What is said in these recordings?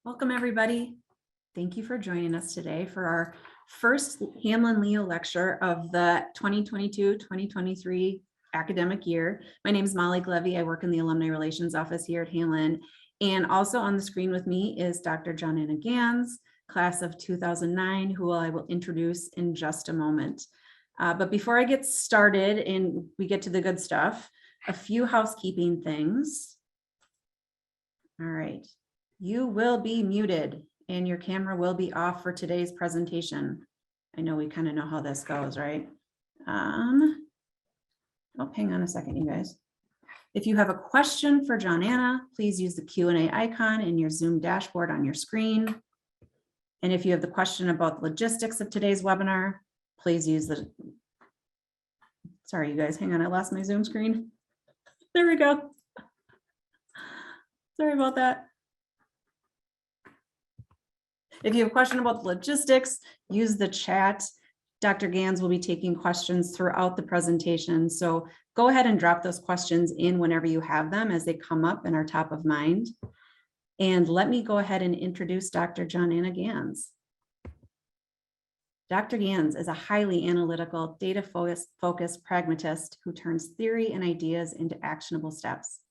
Welcome, everybody. Thank you for joining us today for our first Hamline Leo lecture of the 2022-2023 academic year. My name is Molly Glevy. I work in the Alumni Relations Office here at Hamline. And also on the screen with me is Dr. Johnanna Ganz, class of 2009, who I will introduce in just a moment. But before I get started and we get to the good stuff, a few housekeeping things. All right. You will be muted and your camera will be off for today's presentation. I know we kind of know how this goes, right? Oh, hang on a second, you guys. If you have a question for Johnanna, please use the Q&A icon in your Zoom dashboard on your screen. And if you have the question about the logistics of today's webinar, please use the, sorry, you guys, hang on, I lost my Zoom screen. There we go. Sorry about that. If you have a question about the logistics, use the chat. Dr. Ganz will be taking questions throughout the presentation. So go ahead and drop those questions in whenever you have them as they come up and are top of mind. And let me go ahead and introduce Dr. Johnanna Ganz. Dr. Ganz is a highly analytical, data-focused pragmatist who turns theory and ideas into actionable steps.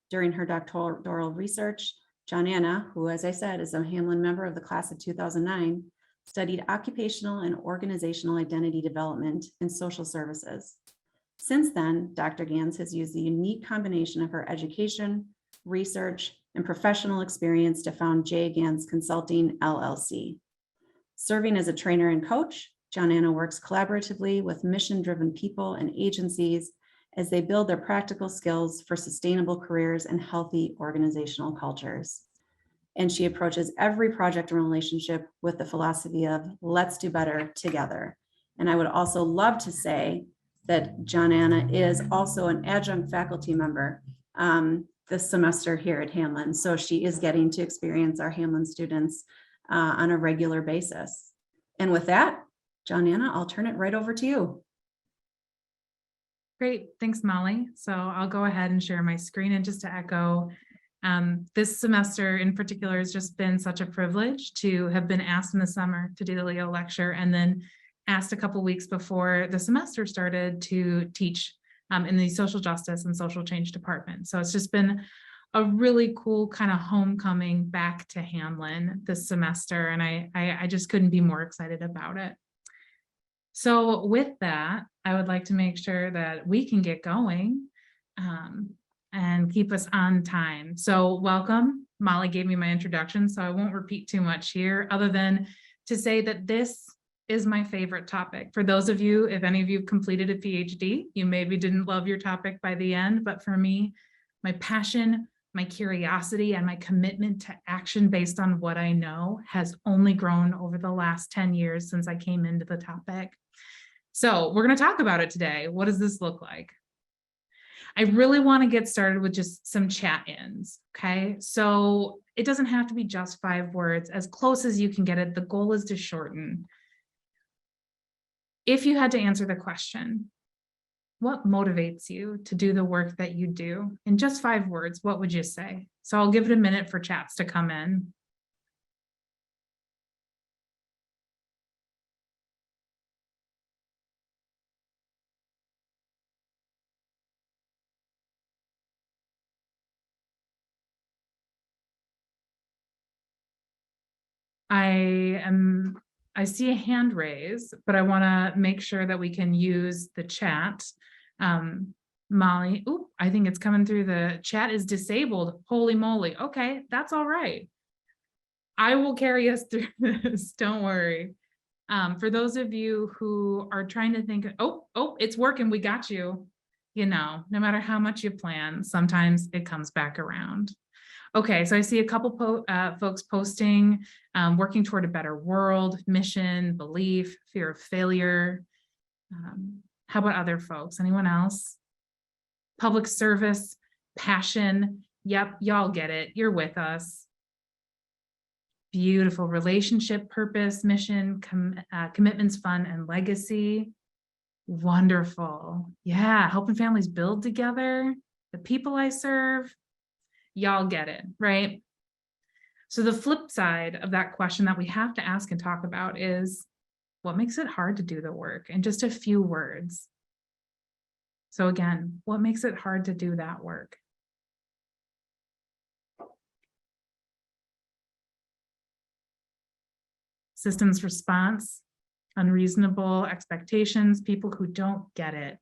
During her doctoral research, Johnanna, who, as I said, is a Hamline member of the class of 2009, studied occupational and organizational identity development in social services. Since then, Dr. Ganz has used the unique combination of her education, research, and professional experience to found J. Ganz Consulting, LLC. Serving as a trainer and coach, Johnanna works collaboratively with mission-driven people and agencies as they build their practical skills for sustainable careers and healthy organizational cultures. And she approaches every project and relationship with the philosophy of let's do better together. And I would also love to say that Johnanna is also an adjunct faculty member this semester here at Hamline. So she is getting to experience our Hamline students on a regular basis. And with that, Johnanna, I'll turn it right over to you. Great, thanks, Molly. So I'll go ahead and share my screen. And just to echo, this semester in particular has just been such a privilege to have been asked in the summer to do the Leo lecture and then asked a couple weeks before the semester started to teach in the social justice and social change department. So it's just been a really cool kind of homecoming back to Hamline this semester. And I just couldn't be more excited about it. So with that, I would like to make sure that we can get going and keep us on time. So welcome. Molly gave me my introduction, so I won't repeat too much here other than to say that this is my favorite topic. For those of you, if any of you have completed a PhD, you maybe didn't love your topic by the end, but for me, my passion, my curiosity, and my commitment to action based on what I know has only grown over the last 10 years since I came into the topic. So we're going to talk about it today. What does this look like? I really want to get started with just some chat-ins, okay? So it doesn't have to be just 5 words, as close as you can get it. The goal is to shorten. If you had to answer the question, what motivates you to do the work that you do? In just 5 words, what would you say? So I'll give it a minute for chats to come in. I see a hand raise, but I want to make sure that we can use the chat. Molly, I think it's coming through. The chat is disabled. Holy moly. Okay, that's all right. I will carry us through this. Don't worry. For those of you who are trying to think, it's working. We got you. You know, no matter how much you plan, sometimes it comes back around. Okay, so I see a couple folks posting, working toward a better world, mission, belief, fear of failure. How about other folks? Anyone else? Public service, passion. Yep, y'all get it. You're with us. Beautiful. Relationship, purpose, mission, commitments, fun, and legacy. Wonderful. Yeah, helping families build together. The people I serve. Y'all get it, right? So the flip side of that question that we have to ask and talk about is, what makes it hard to do the work? In just a few words. So again, what makes it hard to do that work? Systems response, unreasonable expectations, people who don't get it.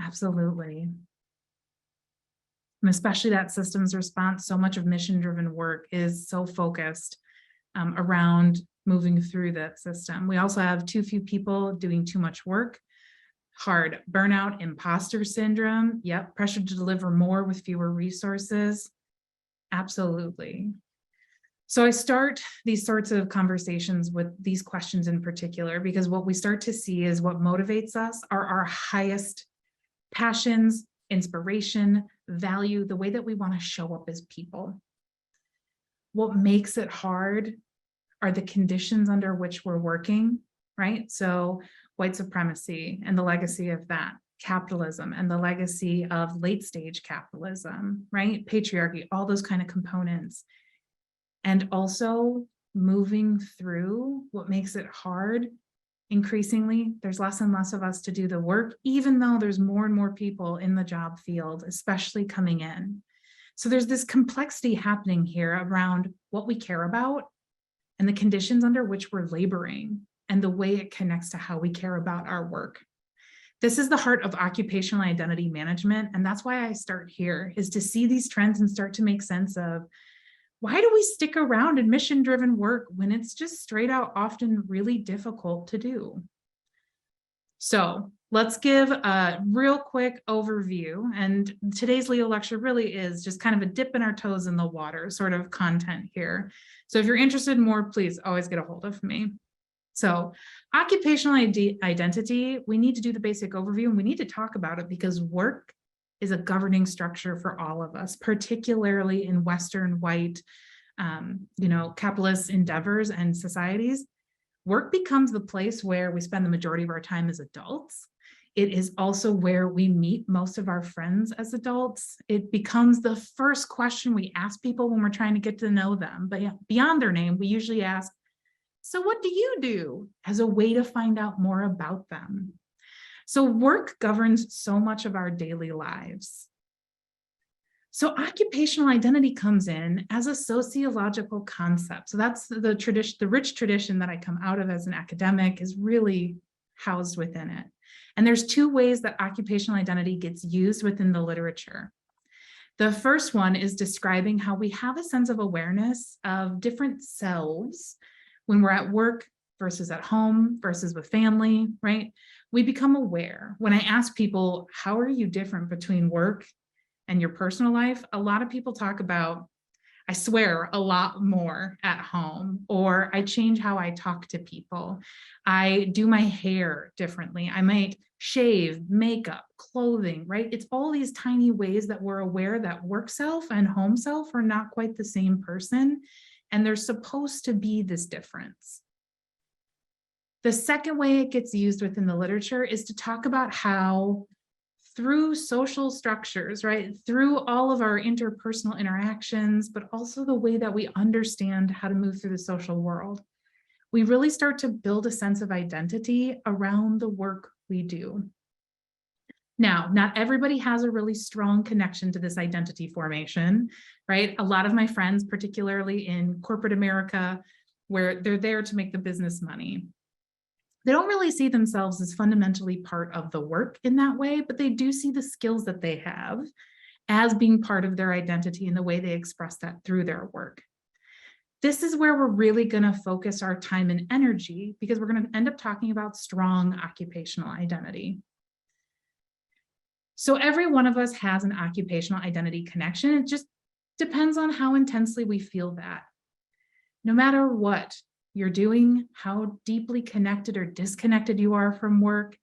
Absolutely. And especially that systems response, so much of mission-driven work is so focused around moving through that system. We also have too few people doing too much work, hard burnout, imposter syndrome. Yep, pressure to deliver more with fewer resources. Absolutely. So I start these sorts of conversations with these questions in particular, because what we start to see is what motivates us are our highest passions, inspiration, value, the way that we want to show up as people. What makes it hard are the conditions under which we're working, right? So white supremacy and the legacy of that, capitalism and the legacy of late stage capitalism, right? Patriarchy, all those kind of components. And also moving through what makes it hard. Increasingly, there's less and less of us to do the work, even though there's more and more people in the job field, especially coming in. So there's this complexity happening here around what we care about and the conditions under which we're laboring and the way it connects to how we care about our work. This is the heart of occupational identity management. And that's why I start here, is to see these trends and start to make sense of, why do we stick around in mission-driven work when it's just straight out often really difficult to do? So let's give a real quick overview. And today's Leo lecture really is just kind of a dip in our toes in the water sort of content here. So if you're interested in more, please always get a hold of me. So occupational identity, we need to do the basic overview and we need to talk about it because work is a governing structure for all of us, particularly in Western white, capitalist endeavors and societies. Work becomes the place where we spend the majority of our time as adults. It is also where we meet most of our friends as adults. It becomes the first question we ask people when we're trying to get to know them. But beyond their name, we usually ask, so what do you do? As a way to find out more about them. So work governs so much of our daily lives. So occupational identity comes in as a sociological concept. So that's the tradition, the rich tradition that I come out of as an academic is really housed within it. And there's two ways that occupational identity gets used within the literature. The first one is describing how we have a sense of awareness of different selves when we're at work versus at home versus with family, right? We become aware. When I ask people, how are you different between work and your personal life? A lot of people talk about, I swear a lot more at home, or I change how I talk to people. I do my hair differently. I might shave, makeup, clothing, right? It's all these tiny ways that we're aware that work self and home self are not quite the same person. And there's supposed to be this difference. The second way it gets used within the literature is to talk about how through social structures, right, through all of our interpersonal interactions, but also the way that we understand how to move through the social world, we really start to build a sense of identity around the work we do. Now, not everybody has a really strong connection to this identity formation, right? A lot of my friends, particularly in corporate America, where they're there to make the business money, they don't really see themselves as fundamentally part of the work in that way, but they do see the skills that they have as being part of their identity and the way they express that through their work. This is where we're really going to focus our time and energy because we're going to end up talking about strong occupational identity. So every one of us has an occupational identity connection. It just depends on how intensely we feel that. No matter what you're doing, how deeply connected or disconnected you are from work,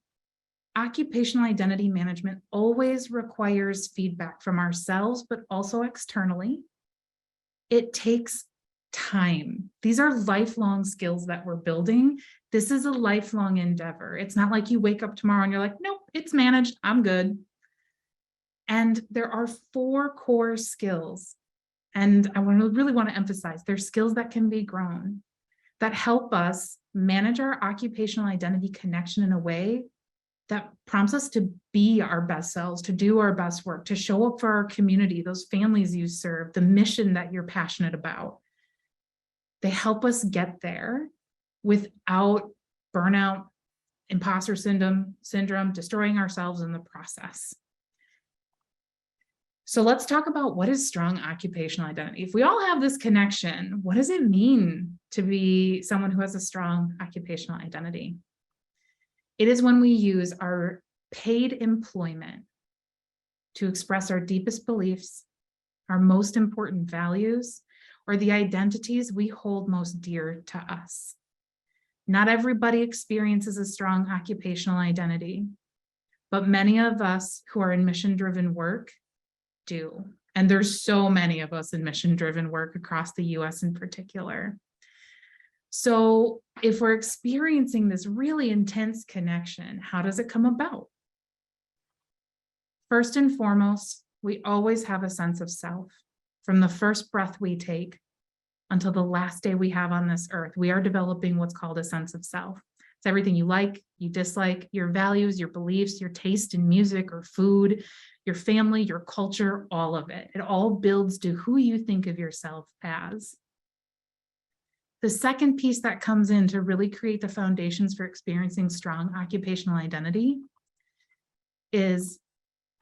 occupational identity management always requires feedback from ourselves, but also externally. It takes time. These are lifelong skills that we're building. This is a lifelong endeavor. It's not like you wake up tomorrow and you're like, nope, it's managed, I'm good. And there are 4 core skills and I really want to emphasize, they're skills that can be grown, that help us manage our occupational identity connection in a way that prompts us to be our best selves, to do our best work, to show up for our community, those families you serve, the mission that you're passionate about. They help us get there without burnout, imposter syndrome, destroying ourselves in the process. So let's talk about what is strong occupational identity. If we all have this connection, what does it mean to be someone who has a strong occupational identity? It is when we use our paid employment to express our deepest beliefs, our most important values, or the identities we hold most dear to us. Not everybody experiences a strong occupational identity, but many of us who are in mission-driven work do. And there's so many of us in mission-driven work across the US in particular. So if we're experiencing this really intense connection, how does it come about? First and foremost, we always have a sense of self. From the first breath we take until the last day we have on this earth, we are developing what's called a sense of self. It's everything you like, you dislike, your values, your beliefs, your taste in music or food, your family, your culture, all of it. It all builds to who you think of yourself as. The second piece that comes in to really create the foundations for experiencing strong occupational identity is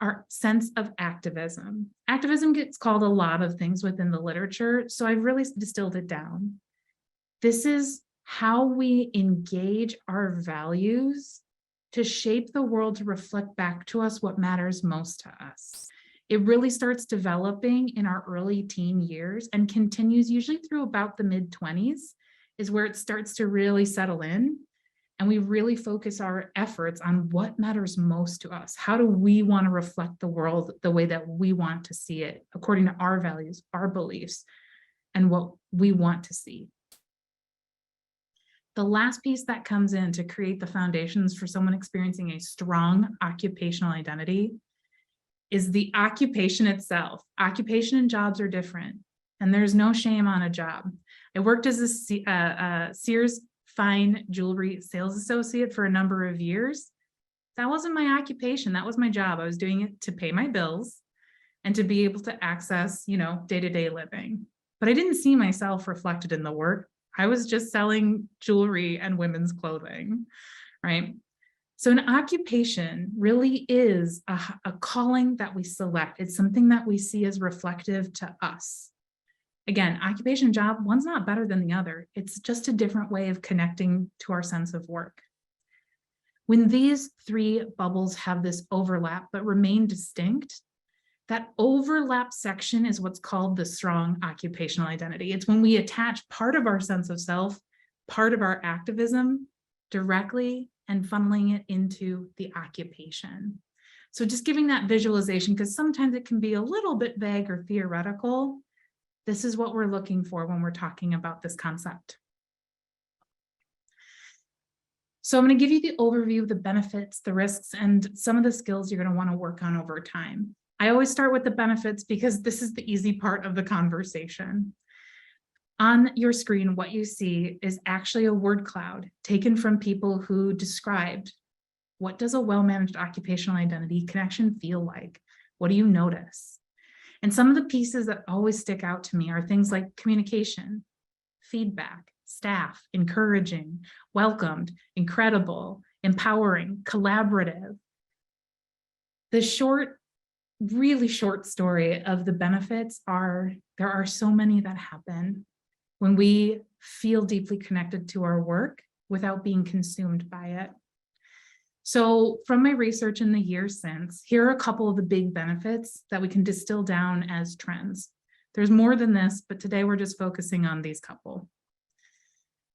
our sense of activism. Activism gets called a lot of things within the literature, so I've really distilled it down. This is how we engage our values to shape the world to reflect back to us what matters most to us. It really starts developing in our early teen years and continues usually through about the mid-20s is where it starts to really settle in. And we really focus our efforts on what matters most to us. How do we want to reflect the world the way that we want to see it, according to our values, our beliefs, and what we want to see. The last piece that comes in to create the foundations for someone experiencing a strong occupational identity is the occupation itself. Occupation and jobs are different, and there's no shame on a job. I worked as a Sears fine jewelry sales associate for a number of years. That wasn't my occupation, that was my job. I was doing it to pay my bills and to be able to access, day-to-day living. But I didn't see myself reflected in the work. I was just selling jewelry and women's clothing, right? So an occupation really is a calling that we select. It's something that we see as reflective to us. Again, occupation and job, one's not better than the other. It's just a different way of connecting to our sense of work. When these three bubbles have this overlap but remain distinct, that overlap section is what's called the strong occupational identity. It's when we attach part of our sense of self, part of our activism directly and funneling it into the occupation. So just giving that visualization, because sometimes it can be a little bit vague or theoretical. This is what we're looking for when we're talking about this concept. So I'm going to give you the overview of the benefits, the risks, and some of the skills you're going to want to work on over time. I always start with the benefits because this is the easy part of the conversation. On your screen, what you see is actually a word cloud taken from people who described what does a well-managed occupational identity connection feel like? What do you notice? And some of the pieces that always stick out to me are things like communication, feedback, staff, encouraging, welcomed, incredible, empowering, collaborative. The really short story of the benefits are, there are so many that happen when we feel deeply connected to our work without being consumed by it. So from my research in the years since, here are a couple of the big benefits that we can distill down as trends. There's more than this, but today we're just focusing on these couple.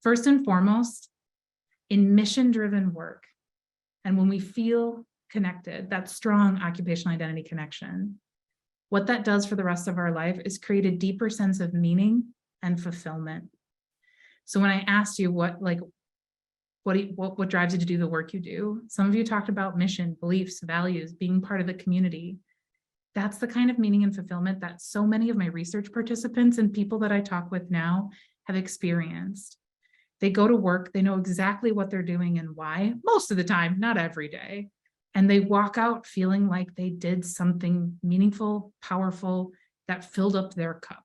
First and foremost, in mission-driven work, and when we feel connected, that strong occupational identity connection, what that does for the rest of our life is create a deeper sense of meaning and fulfillment. So when I asked you what drives you to do the work you do, some of you talked about mission, beliefs, values, being part of the community. That's the kind of meaning and fulfillment that so many of my research participants and people that I talk with now have experienced. They go to work, they know exactly what they're doing and why, most of the time, not every day. And they walk out feeling like they did something meaningful, powerful, that filled up their cup.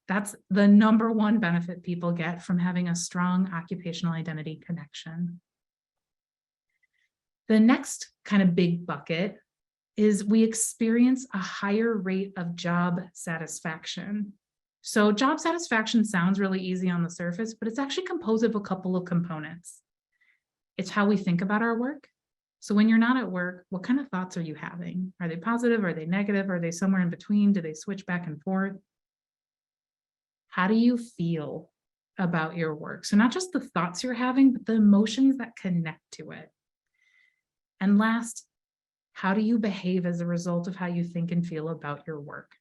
That's the number one benefit people get from having a strong occupational identity connection. The next kind of big bucket is we experience a higher rate of job satisfaction. So job satisfaction sounds really easy on the surface, but it's actually composed of a couple of components. It's how we think about our work. So when you're not at work, what kind of thoughts are you having? Are they positive? Are they negative? Are they somewhere in between? Do they switch back and forth? How do you feel about your work? So not just the thoughts you're having, but the emotions that connect to it. And last, how do you behave as a result of how you think and feel about your work?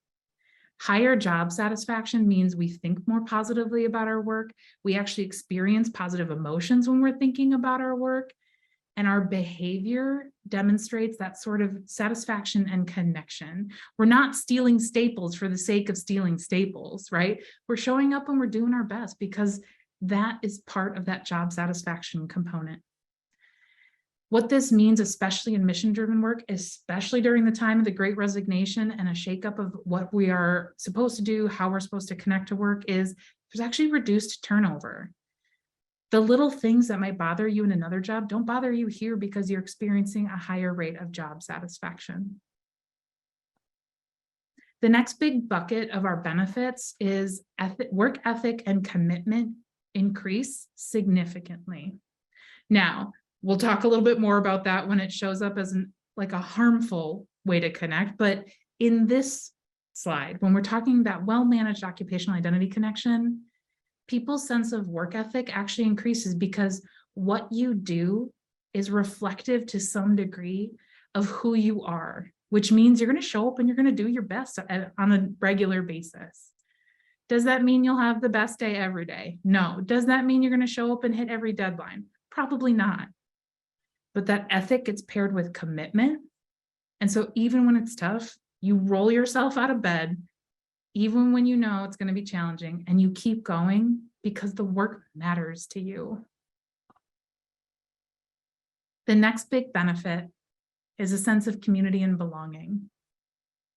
Higher job satisfaction means we think more positively about our work. We actually experience positive emotions when we're thinking about our work. And our behavior demonstrates that sort of satisfaction and connection. We're not stealing staples for the sake of stealing staples, right? We're showing up and we're doing our best because that is part of that job satisfaction component. What this means, especially in mission-driven work, especially during the time of the Great Resignation and a shakeup of what we are supposed to do, how we're supposed to connect to work, is there's actually reduced turnover. The little things that might bother you in another job don't bother you here because you're experiencing a higher rate of job satisfaction. The next big bucket of our benefits is work ethic and commitment increase significantly. Now, we'll talk a little bit more about that when it shows up as like a harmful way to connect. But in this slide, when we're talking about well-managed occupational identity connection, people's sense of work ethic actually increases because what you do is reflective to some degree of who you are, which means you're going to show up and you're going to do your best on a regular basis. Does that mean you'll have the best day every day? No. Does that mean you're going to show up and hit every deadline? Probably not. But that ethic gets paired with commitment. And so even when it's tough, you roll yourself out of bed, even when you know it's going to be challenging, and you keep going because the work matters to you. The next big benefit is a sense of community and belonging.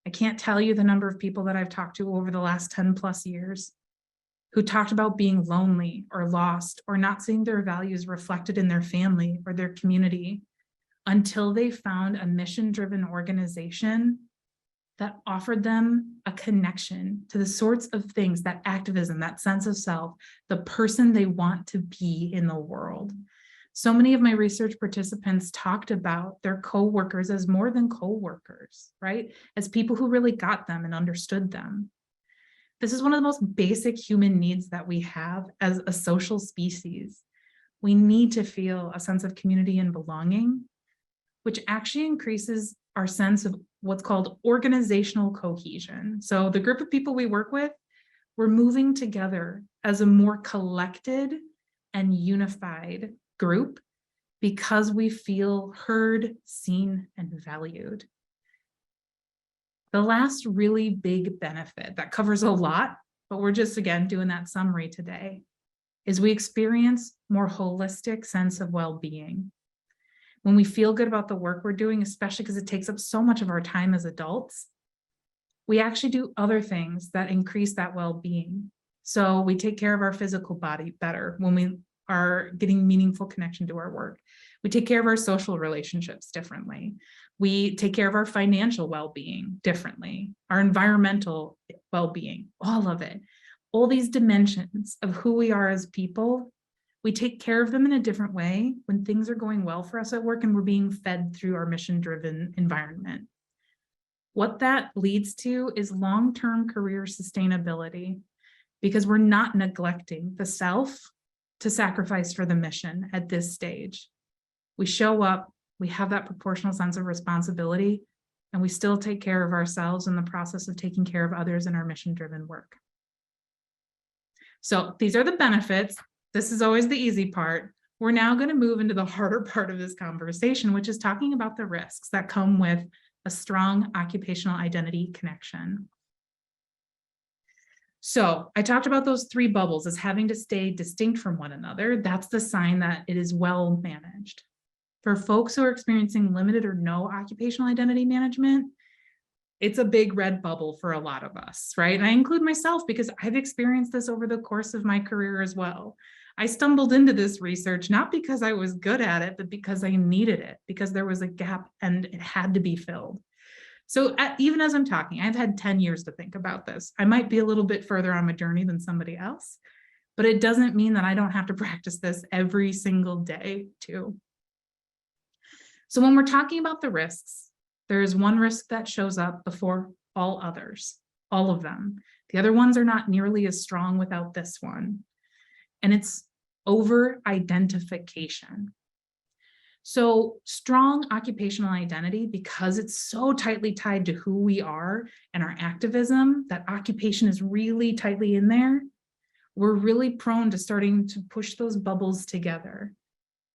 I can't tell you the number of people that I've talked to over the last 10 plus years who talked about being lonely or lost or not seeing their values reflected in their family or their community until they found a mission-driven organization that offered them a connection to the sorts of things, that activism, that sense of self, the person they want to be in the world. So many of my research participants talked about their coworkers as more than coworkers, right? As people who really got them and understood them. This is one of the most basic human needs that we have as a social species. We need to feel a sense of community and belonging, which actually increases our sense of what's called organizational cohesion. So the group of people we work with, we're moving together as a more collected and unified group because we feel heard, seen, and valued. The last really big benefit that covers a lot, but we're just, again, doing that summary today, is we experience more holistic sense of well-being. When we feel good about the work we're doing, especially because it takes up so much of our time as adults, we actually do other things that increase that well-being. So we take care of our physical body better when we are getting meaningful connection to our work. We take care of our social relationships differently. We take care of our financial well-being differently, our environmental well-being, all of it. All these dimensions of who we are as people, we take care of them in a different way when things are going well for us at work and we're being fed through our mission-driven environment. What that leads to is long-term career sustainability because we're not neglecting the self to sacrifice for the mission at this stage. We show up, we have that proportional sense of responsibility, and we still take care of ourselves in the process of taking care of others in our mission-driven work. So these are the benefits. This is always the easy part. We're now going to move into the harder part of this conversation, which is talking about the risks that come with a strong occupational identity connection. So I talked about those three bubbles as having to stay distinct from one another. That's the sign that it is well managed. For folks who are experiencing limited or no occupational identity management, it's a big red bubble for a lot of us, right? And I include myself because I've experienced this over the course of my career as well. I stumbled into this research, not because I was good at it, but because I needed it, because there was a gap and it had to be filled. So even as I'm talking, I've had 10 years to think about this. I might be a little bit further on my journey than somebody else, but it doesn't mean that I don't have to practice this every single day too. So when we're talking about the risks, there is one risk that shows up before all others, all of them. The other ones are not nearly as strong without this one, and it's over-identification. So strong occupational identity, because it's so tightly tied to who we are and our activism, that occupation is really tightly in there, we're really prone to starting to push those bubbles together,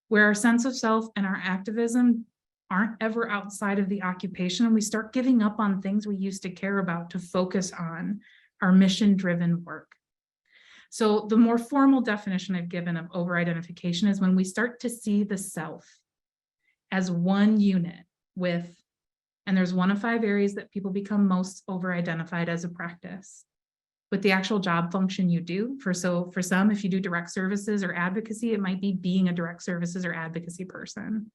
where our sense of self and our activism aren't ever outside of the occupation, and we start giving up on things we used to care about to focus on our mission-driven work. So the more formal definition I've given of over-identification is when we start to see the self as one unit with, and there's one of 5 areas that people become most over-identified as a practice, with the actual job function you do. For some, if you do direct services or advocacy, it might be being a direct services or advocacy person.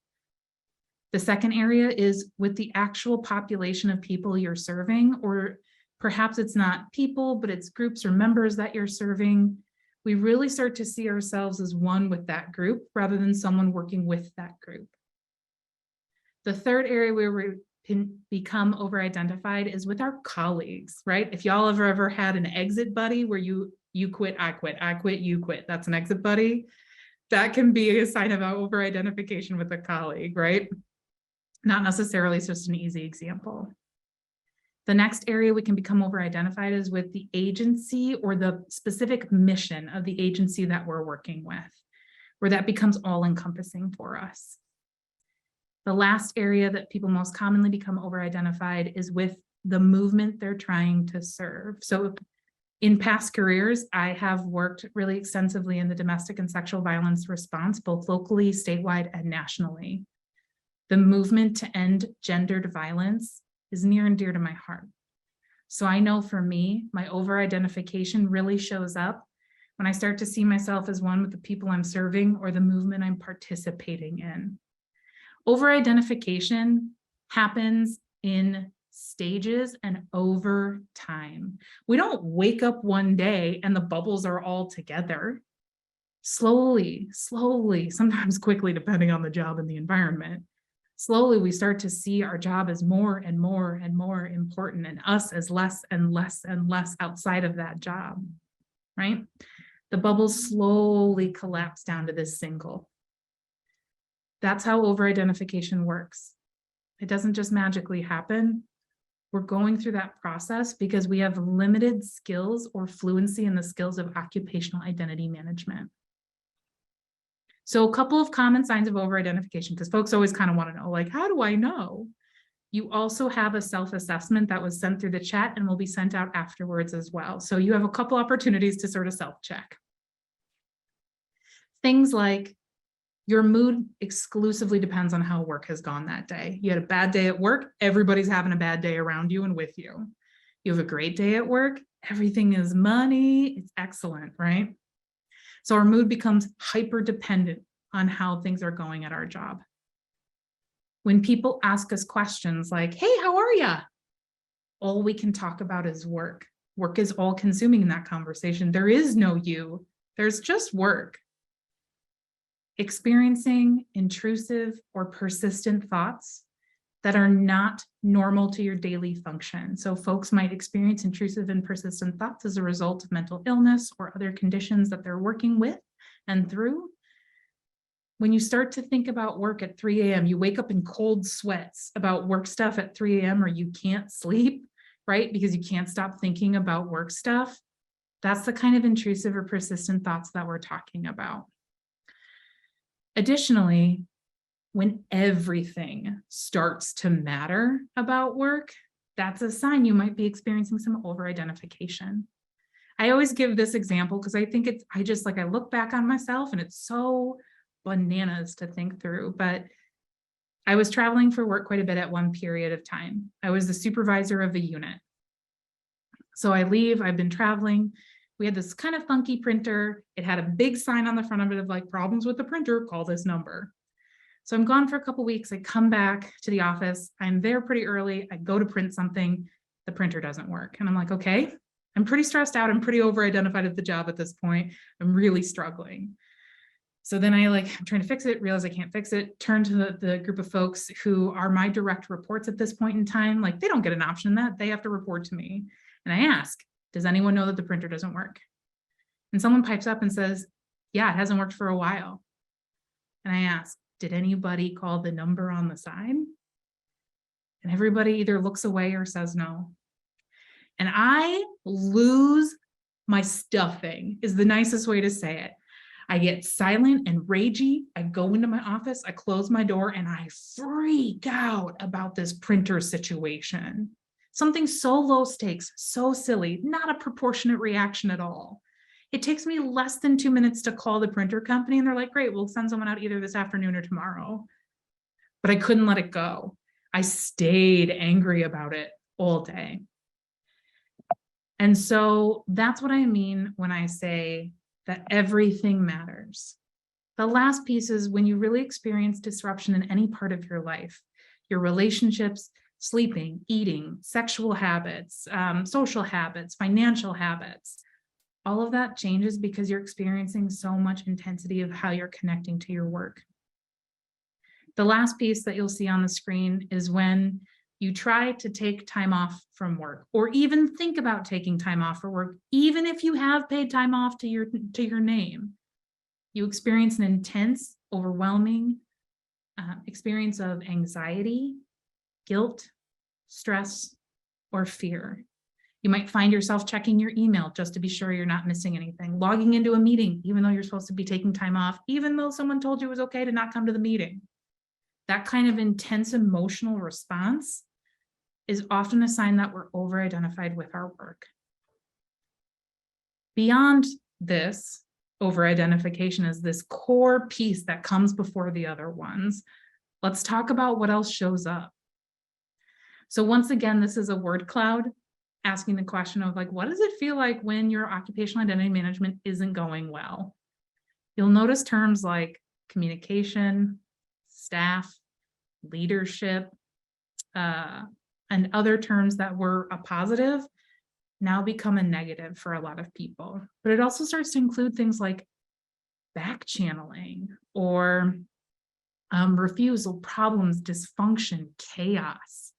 The second area is with the actual population of people you're serving, or perhaps it's not people, but it's groups or members that you're serving. We really start to see ourselves as one with that group rather than someone working with that group. The third area where we can become over-identified is with our colleagues, right? If y'all have ever had an exit buddy where you quit, I quit, I quit, you quit, that's an exit buddy. That can be a sign of over-identification with a colleague, right? Not necessarily, it's just an easy example. The next area we can become over-identified is with the agency or the specific mission of the agency that we're working with, where that becomes all-encompassing for us. The last area that people most commonly become over-identified is with the movement they're trying to serve. So in past careers, I have worked really extensively in the domestic and sexual violence response, both locally, statewide, and nationally. The movement to end gendered violence is near and dear to my heart. So I know for me, my over-identification really shows up when I start to see myself as one with the people I'm serving or the movement I'm participating in. Over-identification happens in stages and over time. We don't wake up one day and the bubbles are all together. Slowly, sometimes quickly, depending on the job and the environment. Slowly, we start to see our job as more and more and more important, and us as less and less and less outside of that job, right? The bubbles slowly collapse down to this single. That's how over-identification works. It doesn't just magically happen. We're going through that process because we have limited skills or fluency in the skills of occupational identity management. So a couple of common signs of over-identification, because folks always kind of want to know, like, how do I know? You also have a self-assessment that was sent through the chat and will be sent out afterwards as well. So you have a couple opportunities to sort of self-check. Things like your mood exclusively depends on how work has gone that day. You had a bad day at work, everybody's having a bad day around you and with you. You have a great day at work, everything is money, it's excellent, right? So our mood becomes hyper dependent on how things are going at our job. When people ask us questions like, hey, how are you? All we can talk about is work. Work is all consuming in that conversation. There is no you, there's just work. Experiencing intrusive or persistent thoughts that are not normal to your daily function. So folks might experience intrusive and persistent thoughts as a result of mental illness or other conditions that they're working with and through. When you start to think about work at 3 a.m., you wake up in cold sweats about work stuff at 3 a.m. or you can't sleep, right? Because you can't stop thinking about work stuff. That's the kind of intrusive or persistent thoughts that we're talking about. Additionally, when everything starts to matter about work, that's a sign you might be experiencing some over-identification. I always give this example because I think I look back on myself and it's so bananas to think through, but I was traveling for work quite a bit at one period of time. I was the supervisor of a unit. So I leave, I've been traveling. We had this kind of funky printer. It had a big sign on the front of it of like, problems with the printer, call this number. So I'm gone for a couple of weeks. I come back to the office. I'm there pretty early. I go to print something. The printer doesn't work. And I'm like, okay, I'm pretty stressed out. I'm pretty over-identified at the job at this point. I'm really struggling. So then I'm trying to fix it, realize I can't fix it, turn to the group of folks who are my direct reports at this point in time. Like, they don't get an option in that. They have to report to me. And I ask, does anyone know that the printer doesn't work? And someone pipes up and says, yeah, it hasn't worked for a while. And I ask, did anybody call the number on the side? And everybody either looks away or says no. And I lose my stuffing, is the nicest way to say it. I get silent and ragey. I go into my office, I close my door, and I freak out about this printer situation. Something so low stakes, so silly, not a proportionate reaction at all. It takes me less than 2 minutes to call the printer company, and they're like, great, we'll send someone out either this afternoon or tomorrow. But I couldn't let it go. I stayed angry about it all day. And so that's what I mean when I say that everything matters. The last piece is when you really experience disruption in any part of your life, your relationships, sleeping, eating, sexual habits, social habits, financial habits, all of that changes because you're experiencing so much intensity of how you're connecting to your work. The last piece that you'll see on the screen is when you try to take time off from work, or even think about taking time off for work, even if you have paid time off to your name. You experience an intense, overwhelming experience of anxiety, guilt, stress, or fear. You might find yourself checking your email just to be sure you're not missing anything, logging into a meeting, even though you're supposed to be taking time off, even though someone told you it was okay to not come to the meeting. That kind of intense emotional response is often a sign that we're over-identified with our work. Beyond this, over-identification is this core piece that comes before the other ones. Let's talk about what else shows up. So once again, this is a word cloud asking the question of what does it feel like when your occupational identity management isn't going well? You'll notice terms like communication, staff, leadership, and other terms that were a positive now become a negative for a lot of people. But it also starts to include things like back channeling or refusal, problems, dysfunction, chaos.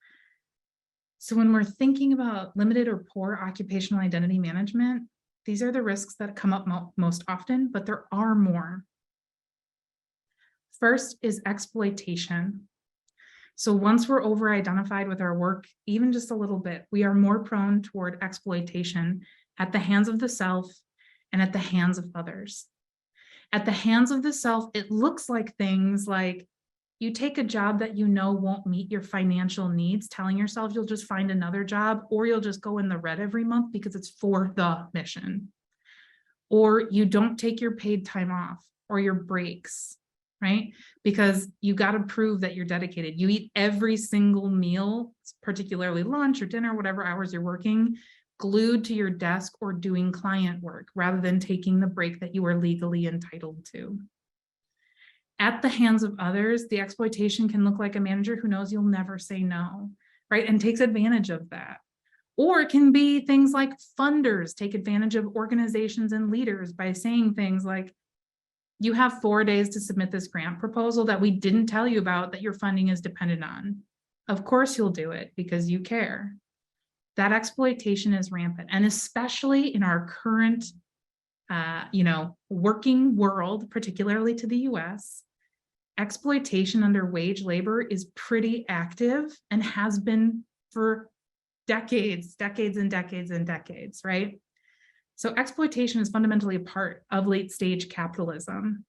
So when we're thinking about limited or poor occupational identity management, these are the risks that come up most often, but there are more. First is exploitation. So once we're over-identified with our work, even just a little bit, we are more prone toward exploitation at the hands of the self and at the hands of others. At the hands of the self, it looks like things like you take a job that you know won't meet your financial needs, telling yourself you'll just find another job, or you'll just go in the red every month because it's for the mission. Or you don't take your paid time off or your breaks, right? Because you got to prove that you're dedicated. You eat every single meal, particularly lunch or dinner, whatever hours you're working, glued to your desk or doing client work rather than taking the break that you are legally entitled to. At the hands of others, the exploitation can look like a manager who knows you'll never say no, right? And takes advantage of that. Or it can be things like funders take advantage of organizations and leaders by saying things like, you have 4 days to submit this grant proposal that we didn't tell you about that your funding is dependent on. Of course you'll do it because you care. That exploitation is rampant, and especially in our current, working world, particularly to the US, exploitation under wage labor is pretty active and has been for decades and decades, right? So exploitation is fundamentally a part of late stage capitalism.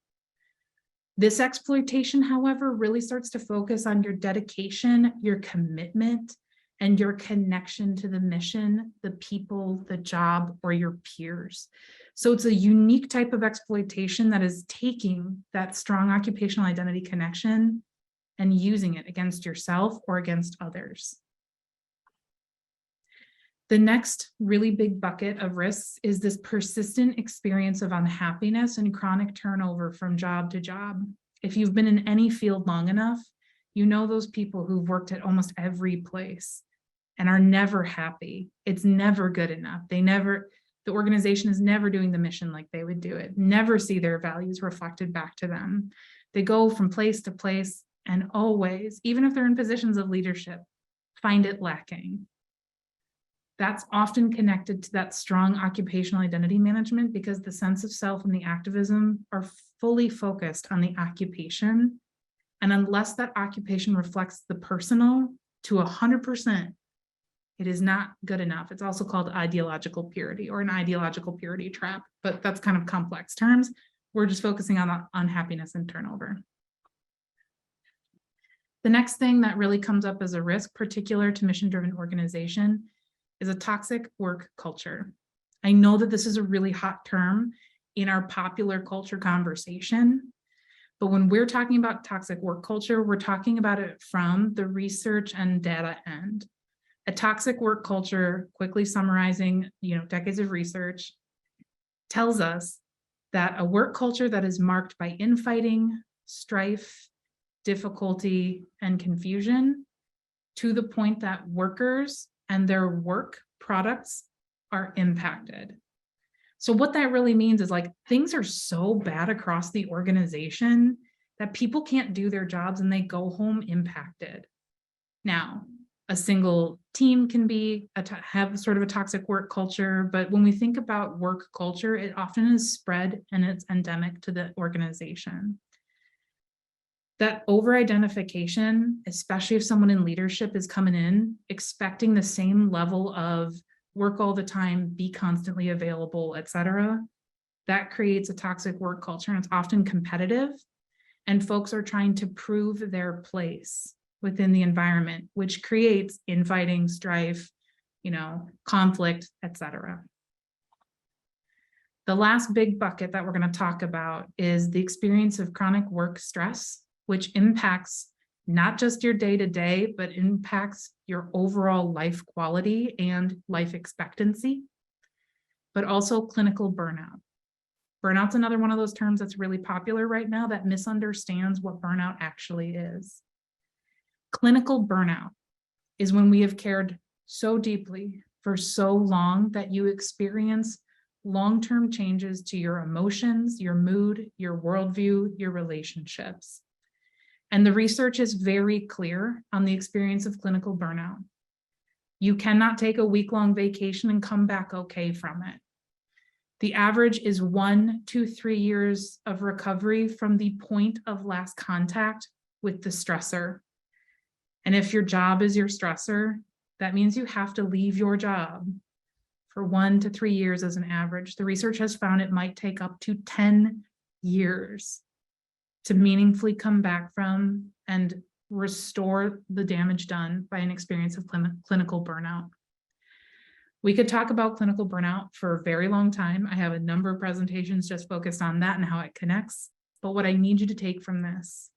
This exploitation, however, really starts to focus on your dedication, your commitment, and your connection to the mission, the people, the job, or your peers. So it's a unique type of exploitation that is taking that strong occupational identity connection and using it against yourself or against others. The next really big bucket of risks is this persistent experience of unhappiness and chronic turnover from job to job. If you've been in any field long enough, you know those people who've worked at almost every place and are never happy. It's never good enough. The organization is never doing the mission like they would do it, never see their values reflected back to them. They go from place to place and always, even if they're in positions of leadership, find it lacking. That's often connected to that strong occupational identity management because the sense of self and the activism are fully focused on the occupation. And unless that occupation reflects the personal to 100%, it is not good enough. It's also called ideological purity or an ideological purity trap, but that's kind of complex terms. We're just focusing on unhappiness and turnover. The next thing that really comes up as a risk, particular to mission-driven organization, is a toxic work culture. I know that this is a really hot term in our popular culture conversation, but when we're talking about toxic work culture, we're talking about it from the research and data end. A toxic work culture, quickly summarizing, decades of research, tells us that a work culture that is marked by infighting, strife, difficulty, and confusion, to the point that workers and their work products are impacted. So what that really means is things are so bad across the organization that people can't do their jobs and they go home impacted. Now, a single team can have sort of a toxic work culture, but when we think about work culture, it often is spread and it's endemic to the organization. That over-identification, especially if someone in leadership is coming in expecting the same level of work all the time, be constantly available, etc., that creates a toxic work culture, and it's often competitive, and folks are trying to prove their place within the environment, which creates infighting, strife, conflict, etc. The last big bucket that we're going to talk about is the experience of chronic work stress, which impacts not just your day-to-day, but impacts your overall life quality and life expectancy, but also clinical burnout. Burnout's another one of those terms that's really popular right now that misunderstands what burnout actually is. Clinical burnout is when we have cared so deeply for so long that you experience long-term changes to your emotions, your mood, your worldview, your relationships. And the research is very clear on the experience of clinical burnout. You cannot take a week-long vacation and come back okay from it. The average is 1 to 3 years of recovery from the point of last contact with the stressor. And if your job is your stressor, that means you have to leave your job for 1 to 3 years as an average. The research has found it might take up to 10 years to meaningfully come back from and restore the damage done by an experience of clinical burnout. We could talk about clinical burnout for a very long time. I have a number of presentations just focused on that and how it connects. But what I need you to take from this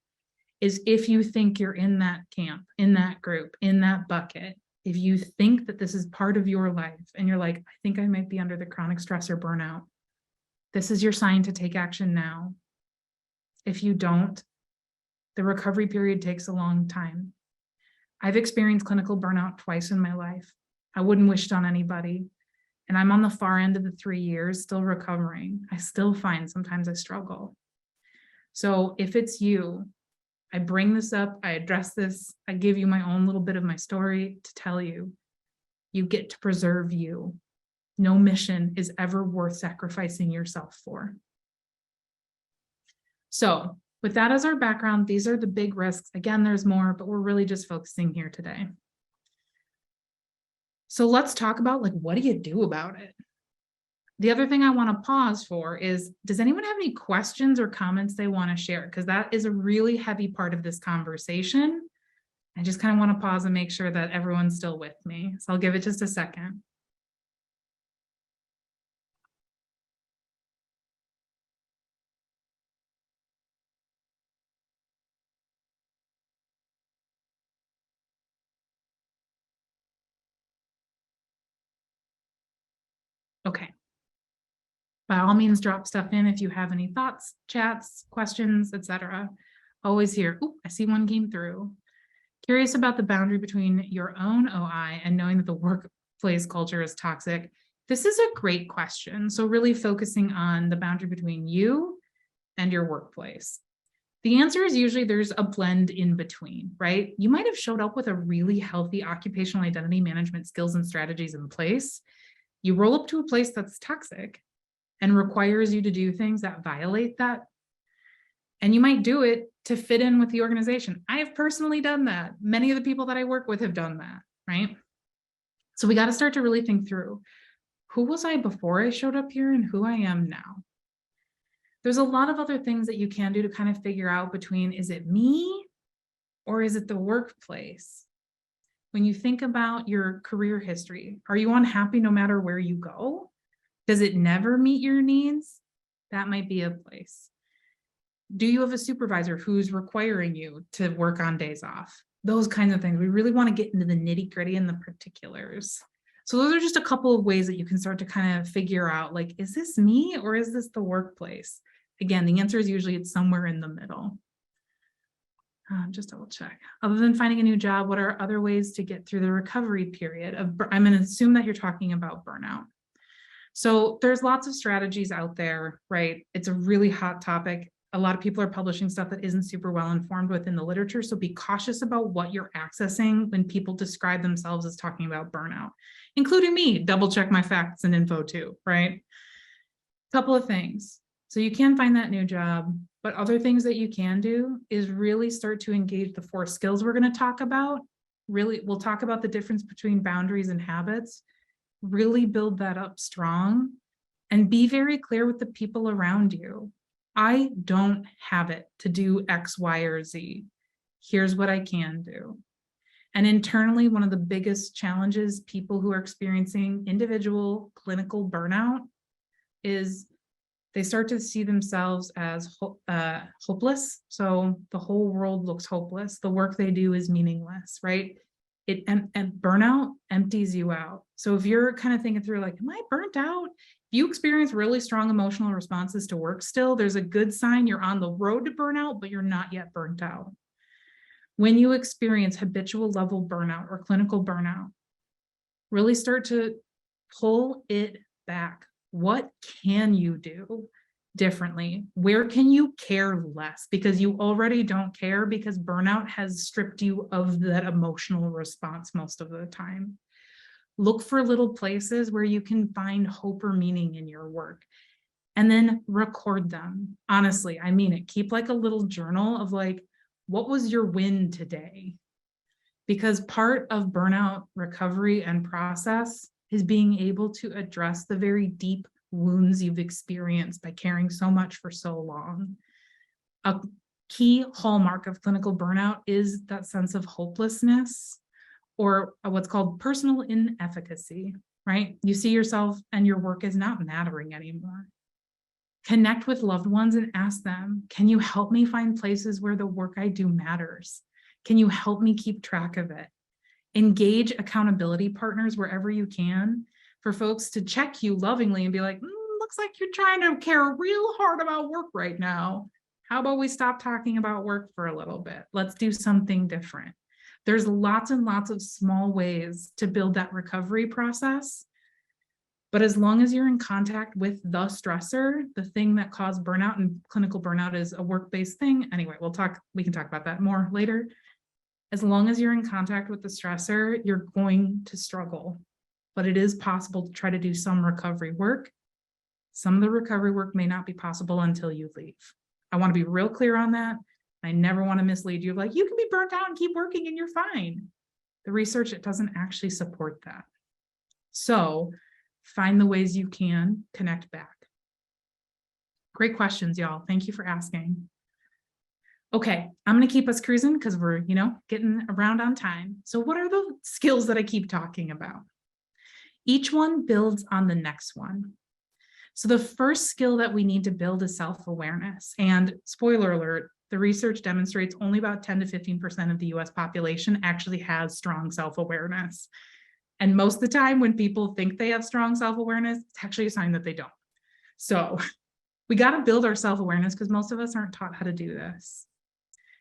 is, if you think you're in that camp, in that group, in that bucket, if you think that this is part of your life and you're like, I think I might be under the chronic stress or burnout, this is your sign to take action now. If you don't, the recovery period takes a long time. I've experienced clinical burnout twice in my life. I wouldn't wish it on anybody. And I'm on the far end of the 3 years, still recovering. I still find sometimes I struggle. So if it's you, I bring this up, I address this, I give you my own little bit of my story to tell you, you get to preserve you. No mission is ever worth sacrificing yourself for. So with that as our background, these are the big risks. Again, there's more, but we're really just focusing here today. So let's talk about what do you do about it? The other thing I want to pause for is, does anyone have any questions or comments they want to share? Because that is a really heavy part of this conversation. I just kind of want to pause and make sure that everyone's still with me. So I'll give it just a second. Okay. By all means, drop stuff in if you have any thoughts, chats, questions, etc. Always here. Ooh, I see one came through. Curious about the boundary between your own OI and knowing that the workplace culture is toxic. This is a great question. So really focusing on the boundary between you and your workplace. The answer is usually there's a blend in between, right? You might have showed up with a really healthy occupational identity management skills and strategies in place. You roll up to a place that's toxic and requires you to do things that violate that. And you might do it to fit in with the organization. I have personally done that. Many of the people that I work with have done that, right? So we got to start to really think through, who was I before I showed up here and who I am now? There's a lot of other things that you can do to kind of figure out between, is it me or is it the workplace? When you think about your career history, are you unhappy no matter where you go? Does it never meet your needs? That might be a place. Do you have a supervisor who's requiring you to work on days off? Those kinds of things. We really want to get into the nitty-gritty and the particulars. So those are just a couple of ways that you can start to kind of figure out, like, is this me or is this the workplace? Again, the answer is usually it's somewhere in the middle. Just double check. Other than finding a new job, what are other ways to get through the recovery period? I'm going to assume that you're talking about burnout. So there's lots of strategies out there, right? It's a really hot topic. A lot of people are publishing stuff that isn't super well informed within the literature. So be cautious about what you're accessing when people describe themselves as talking about burnout, including me. Double check my facts and info too, right? Couple of things. So you can find that new job, but other things that you can do is really start to engage the 4 skills we're going to talk about. Really, we'll talk about the difference between boundaries and habits. Really build that up strong and be very clear with the people around you. I don't have it to do X, Y, or Z. Here's what I can do. And internally, one of the biggest challenges people who are experiencing individual clinical burnout is they start to see themselves as hopeless. So the whole world looks hopeless. The work they do is meaningless, right? And burnout empties you out. So if you're kind of thinking through, like, am I burnt out? If you experience really strong emotional responses to work still, there's a good sign you're on the road to burnout, but you're not yet burnt out. When you experience habitual level burnout or clinical burnout, really start to pull it back. What can you do differently? Where can you care less? Because you already don't care, because burnout has stripped you of that emotional response most of the time. Look for little places where you can find hope or meaning in your work, and then record them. Honestly, I mean it. Keep like a little journal of, like, what was your win today? Because part of burnout recovery and process is being able to address the very deep wounds you've experienced by caring so much for so long. A key hallmark of clinical burnout is that sense of hopelessness, or what's called personal inefficacy, right? You see yourself and your work is not mattering anymore. Connect with loved ones and ask them, can you help me find places where the work I do matters? Can you help me keep track of it? Engage accountability partners wherever you can for folks to check you lovingly and be like, looks like you're trying to care real hard about work right now. How about we stop talking about work for a little bit? Let's do something different. There's lots and lots of small ways to build that recovery process. But as long as you're in contact with the stressor, the thing that caused burnout, and clinical burnout is a work-based thing. Anyway, we can talk about that more later. As long as you're in contact with the stressor, you're going to struggle, but it is possible to try to do some recovery work. Some of the recovery work may not be possible until you leave. I want to be real clear on that. I never want to mislead you. Like, you can be burnt out and keep working and you're fine. The research, it doesn't actually support that. So find the ways you can connect back. Great questions, y'all. Thank you for asking. Okay, I'm going to keep us cruising because we're, getting around on time. So what are the skills that I keep talking about? Each one builds on the next one. So the first skill that we need to build is self-awareness. And spoiler alert, the research demonstrates only about 10 to 15% of the US population actually has strong self-awareness. And most of the time when people think they have strong self-awareness, it's actually a sign that they don't. So we got to build our self-awareness because most of us aren't taught how to do this.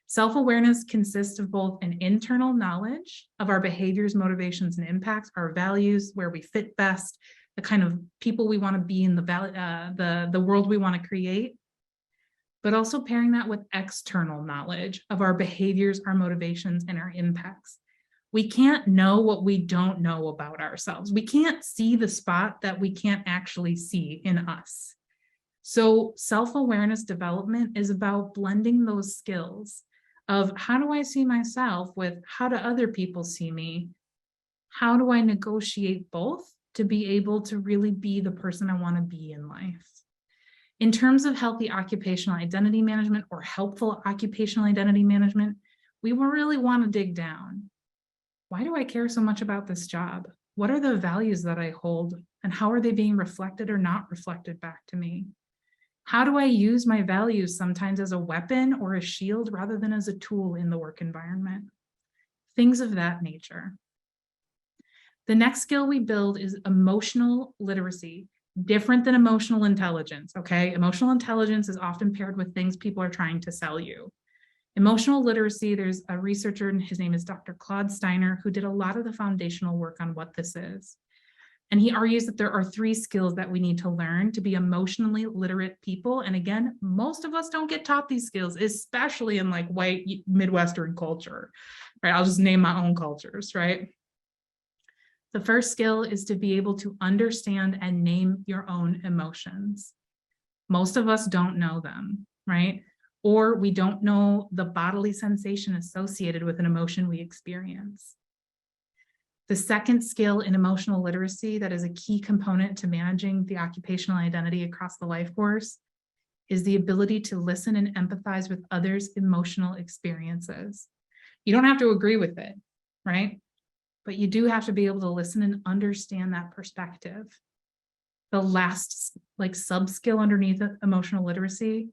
Self-awareness consists of both an internal knowledge of our behaviors, motivations, and impacts, our values, where we fit best, the kind of people we want to be in the world we want to create, but also pairing that with external knowledge of our behaviors, our motivations, and our impacts. We can't know what we don't know about ourselves. We can't see the spot that we can't actually see in us. So self-awareness development is about blending those skills of how do I see myself with how do other people see me? How do I negotiate both to be able to really be the person I want to be in life? In terms of healthy occupational identity management or helpful occupational identity management, we really want to dig down. Why do I care so much about this job? What are the values that I hold and how are they being reflected or not reflected back to me? How do I use my values sometimes as a weapon or a shield rather than as a tool in the work environment? Things of that nature. The next skill we build is emotional literacy, different than emotional intelligence, okay? Emotional intelligence is often paired with things people are trying to sell you. Emotional literacy, there's a researcher, and his name is Dr. Claude Steiner, who did a lot of the foundational work on what this is. And he argues that there are 3 skills that we need to learn to be emotionally literate people. And again, most of us don't get taught these skills, especially in like white Midwestern culture, right? I'll just name my own cultures, right? The first skill is to be able to understand and name your own emotions. Most of us don't know them, right? Or we don't know the bodily sensation associated with an emotion we experience. The second skill in emotional literacy that is a key component to managing the occupational identity across the life course is the ability to listen and empathize with others' emotional experiences. You don't have to agree with it, right? But you do have to be able to listen and understand that perspective. The last sub-skill underneath emotional literacy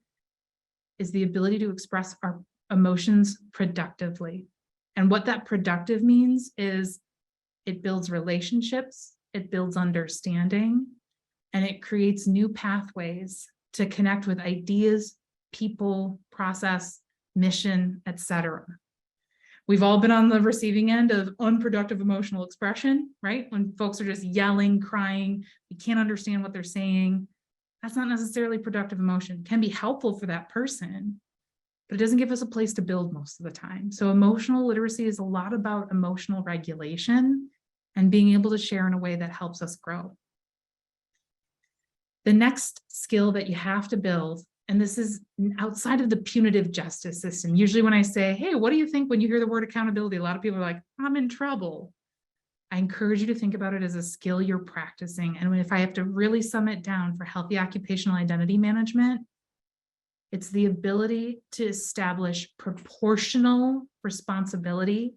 is the ability to express our emotions productively. And what that productive means is it builds relationships, it builds understanding, and it creates new pathways to connect with ideas, people, process, mission, etc. We've all been on the receiving end of unproductive emotional expression, right? When folks are just yelling, crying, we can't understand what they're saying. That's not necessarily productive emotion. It can be helpful for that person, but it doesn't give us a place to build most of the time. So emotional literacy is a lot about emotional regulation and being able to share in a way that helps us grow. The next skill that you have to build, and this is outside of the punitive justice system. Usually when I say, hey, what do you think when you hear the word accountability? A lot of people are like, I'm in trouble. I encourage you to think about it as a skill you're practicing. And if I have to really sum it down for healthy occupational identity management, it's the ability to establish proportional responsibility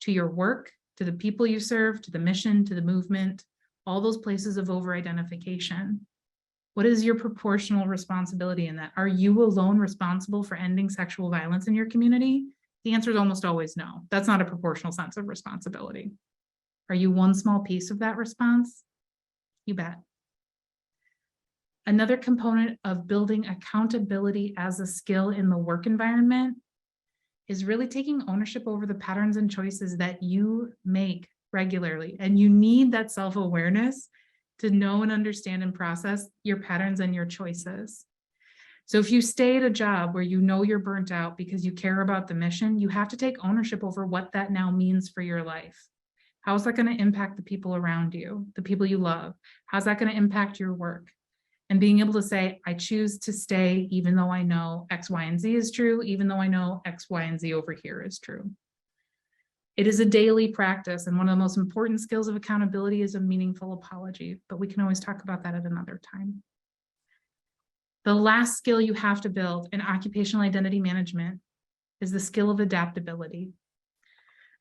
to your work, to the people you serve, to the mission, to the movement, all those places of over-identification. What is your proportional responsibility in that? Are you alone responsible for ending sexual violence in your community? The answer is almost always no. That's not a proportional sense of responsibility. Are you one small piece of that response? You bet. Another component of building accountability as a skill in the work environment is really taking ownership over the patterns and choices that you make regularly. And you need that self-awareness to know and understand and process your patterns and your choices. So if you stay at a job where you know you're burnt out because you care about the mission, you have to take ownership over what that now means for your life. How is that going to impact the people around you, the people you love? How's that going to impact your work? And being able to say, I choose to stay even though I know X, Y, and Z is true, even though I know X, Y, and Z over here is true. It is a daily practice, and one of the most important skills of accountability is a meaningful apology, but we can always talk about that at another time. The last skill you have to build in occupational identity management is the skill of adaptability.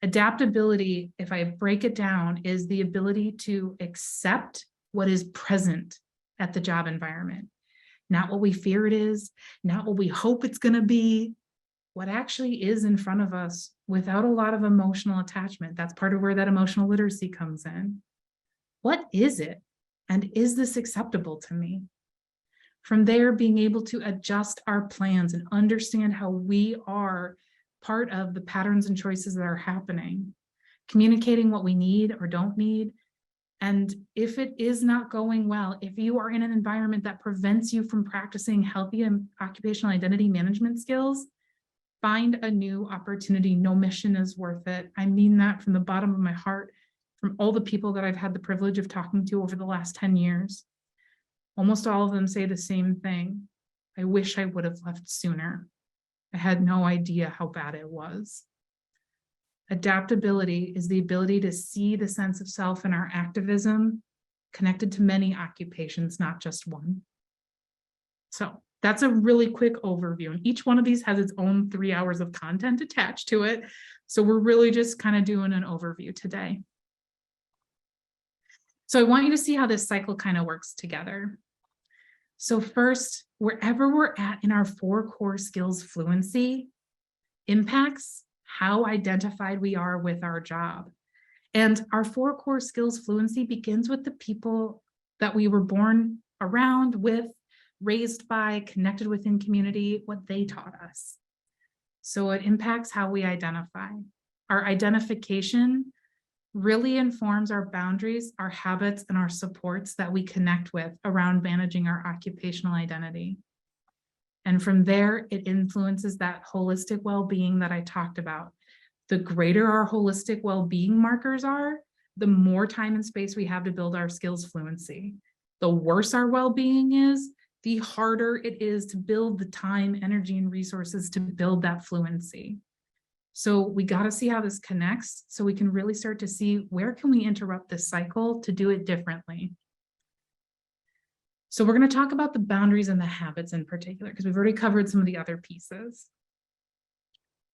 Adaptability, if I break it down, is the ability to accept what is present at the job environment. Not what we fear it is, not what we hope it's going to be, what actually is in front of us without a lot of emotional attachment. That's part of where that emotional literacy comes in. What is it? And is this acceptable to me? From there, being able to adjust our plans and understand how we are part of the patterns and choices that are happening, communicating what we need or don't need. And if it is not going well, if you are in an environment that prevents you from practicing healthy occupational identity management skills, find a new opportunity. No mission is worth it. I mean that from the bottom of my heart, from all the people that I've had the privilege of talking to over the last 10 years. Almost all of them say the same thing. I wish I would have left sooner. I had no idea how bad it was. Adaptability is the ability to see the sense of self in our activism connected to many occupations, not just one. So that's a really quick overview. And each one of these has its own 3 hours of content attached to it. So we're really just kind of doing an overview today. So I want you to see how this cycle kind of works together. So first, wherever we're at in our 4 core skills fluency impacts how identified we are with our job. And our 4 core skills fluency begins with the people that we were born around with, raised by, connected within community, what they taught us. So it impacts how we identify. Our identification really informs our boundaries, our habits, and our supports that we connect with around managing our occupational identity. And from there, it influences that holistic well-being that I talked about. The greater our holistic well-being markers are, the more time and space we have to build our skills fluency. The worse our well-being is, the harder it is to build the time, energy, and resources to build that fluency. So we got to see how this connects so we can really start to see where can we interrupt this cycle to do it differently. So we're going to talk about the boundaries and the habits in particular, because we've already covered some of the other pieces.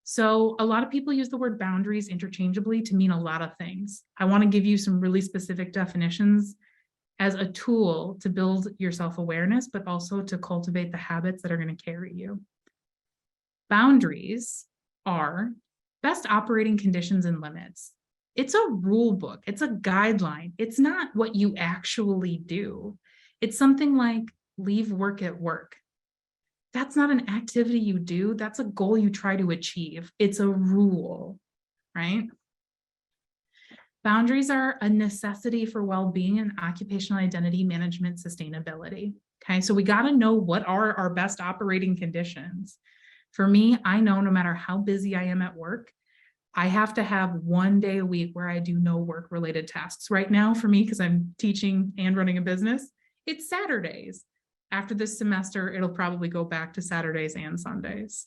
So a lot of people use the word boundaries interchangeably to mean a lot of things. I want to give you some really specific definitions as a tool to build your self-awareness, but also to cultivate the habits that are going to carry you. Boundaries are best operating conditions and limits. It's a rule book. It's a guideline. It's not what you actually do. It's something like leave work at work. That's not an activity you do. That's a goal you try to achieve. It's a rule, right? Boundaries are a necessity for well-being and occupational identity management sustainability. Okay, so we got to know what are our best operating conditions. For me, I know no matter how busy I am at work, I have to have 1 day a week where I do no work-related tasks. Right now, for me, because I'm teaching and running a business, it's Saturdays. After this semester, it'll probably go back to Saturdays and Sundays.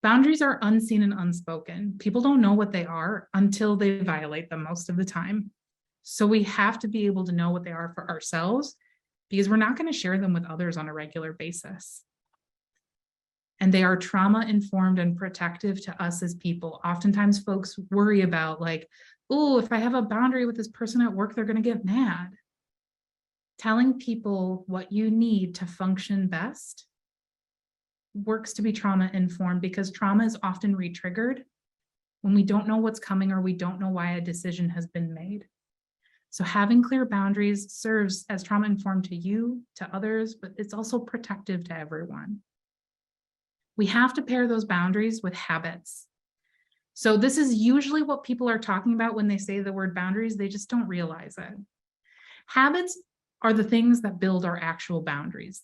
Boundaries are unseen and unspoken. People don't know what they are until they violate them most of the time. So we have to be able to know what they are for ourselves, because we're not going to share them with others on a regular basis. And they are trauma-informed and protective to us as people. Oftentimes folks worry about like, oh, if I have a boundary with this person at work, they're going to get mad. Telling people what you need to function best works to be trauma-informed, because trauma is often re-triggered when we don't know what's coming or we don't know why a decision has been made. So having clear boundaries serves as trauma-informed to you, to others, but it's also protective to everyone. We have to pair those boundaries with habits. So this is usually what people are talking about when they say the word boundaries. They just don't realize it. Habits are the things that build our actual boundaries.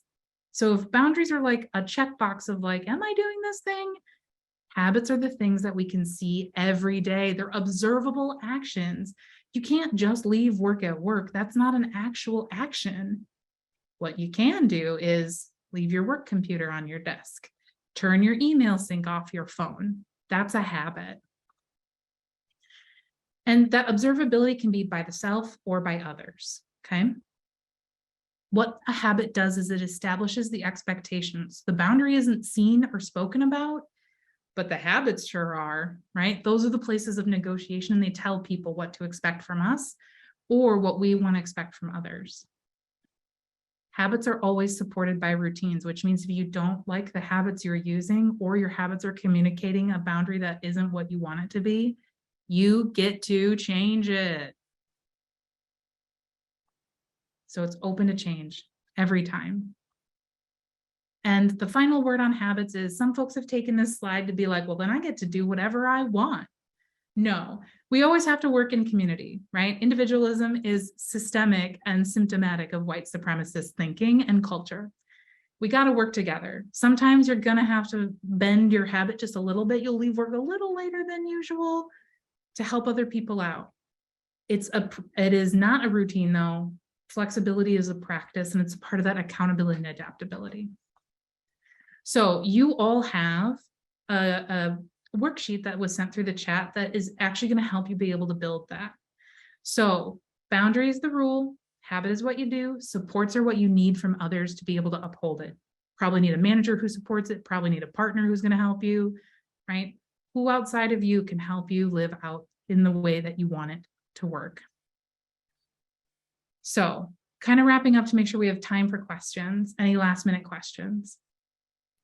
So if boundaries are like a checkbox of like, am I doing this thing? Habits are the things that we can see every day. They're observable actions. You can't just leave work at work. That's not an actual action. What you can do is leave your work computer on your desk. Turn your email sync off your phone. That's a habit. And that observability can be by the self or by others, okay? What a habit does is it establishes the expectations. The boundary isn't seen or spoken about, but the habits sure are, right? Those are the places of negotiation. They tell people what to expect from us or what we want to expect from others. Habits are always supported by routines, which means if you don't like the habits you're using or your habits are communicating a boundary that isn't what you want it to be, you get to change it. So it's open to change every time. And the final word on habits is some folks have taken this slide to be like, well, then I get to do whatever I want. No, we always have to work in community, right? Individualism is systemic and symptomatic of white supremacist thinking and culture. We got to work together. Sometimes you're going to have to bend your habit just a little bit. You'll leave work a little later than usual to help other people out. It is not a routine though. Flexibility is a practice and it's a part of that accountability and adaptability. So you all have a worksheet that was sent through the chat that is actually going to help you be able to build that. So boundary is the rule, habit is what you do, supports are what you need from others to be able to uphold it. Probably need a manager who supports it, probably need a partner who's going to help you, right? Who outside of you can help you live out in the way that you want it to work. So kind of wrapping up to make sure we have time for questions, any last minute questions.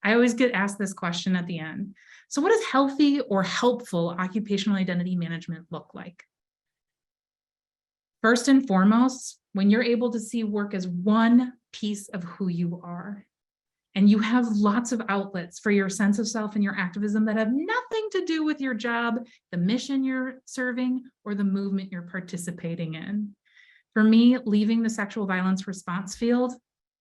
I always get asked this question at the end. So what does healthy or helpful occupational identity management look like? First and foremost, when you're able to see work as one piece of who you are, and you have lots of outlets for your sense of self and your activism that have nothing to do with your job, the mission you're serving, or the movement you're participating in. For me, leaving the sexual violence response field,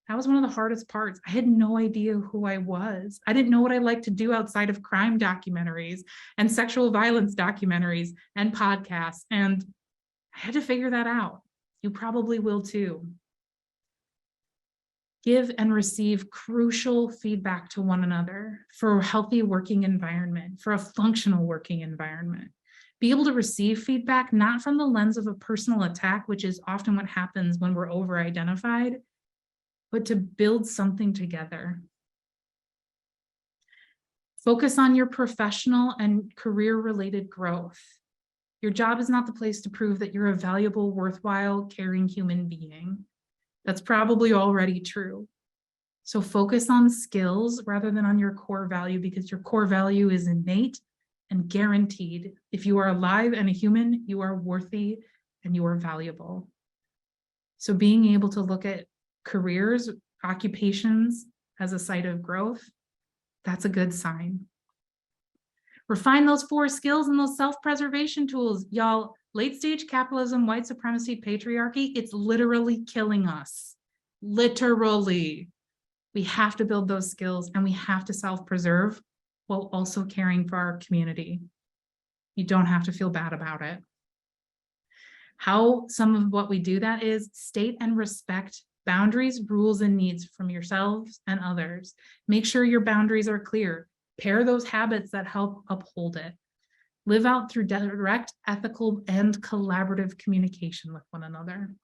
that was one of the hardest parts. I had no idea who I was. I didn't know what I liked to do outside of crime documentaries and sexual violence documentaries and podcasts. And I had to figure that out. You probably will too. Give and receive crucial feedback to one another for a healthy working environment, for a functional working environment. Be able to receive feedback, not from the lens of a personal attack, which is often what happens when we're over-identified, but to build something together. Focus on your professional and career-related growth. Your job is not the place to prove that you're a valuable, worthwhile, caring human being. That's probably already true. So focus on skills rather than on your core value, because your core value is innate and guaranteed. If you are alive and a human, you are worthy and you are valuable. So being able to look at careers, occupations as a site of growth, that's a good sign. Refine those 4 skills and those self-preservation tools. Y'all, late stage capitalism, white supremacy, patriarchy, it's literally killing us. Literally. We have to build those skills and we have to self-preserve while also caring for our community. You don't have to feel bad about it. How some of what we do that is state and respect boundaries, rules, and needs from yourselves and others. Make sure your boundaries are clear. Pair those habits that help uphold it. Live out through direct, ethical, and collaborative communication with one another.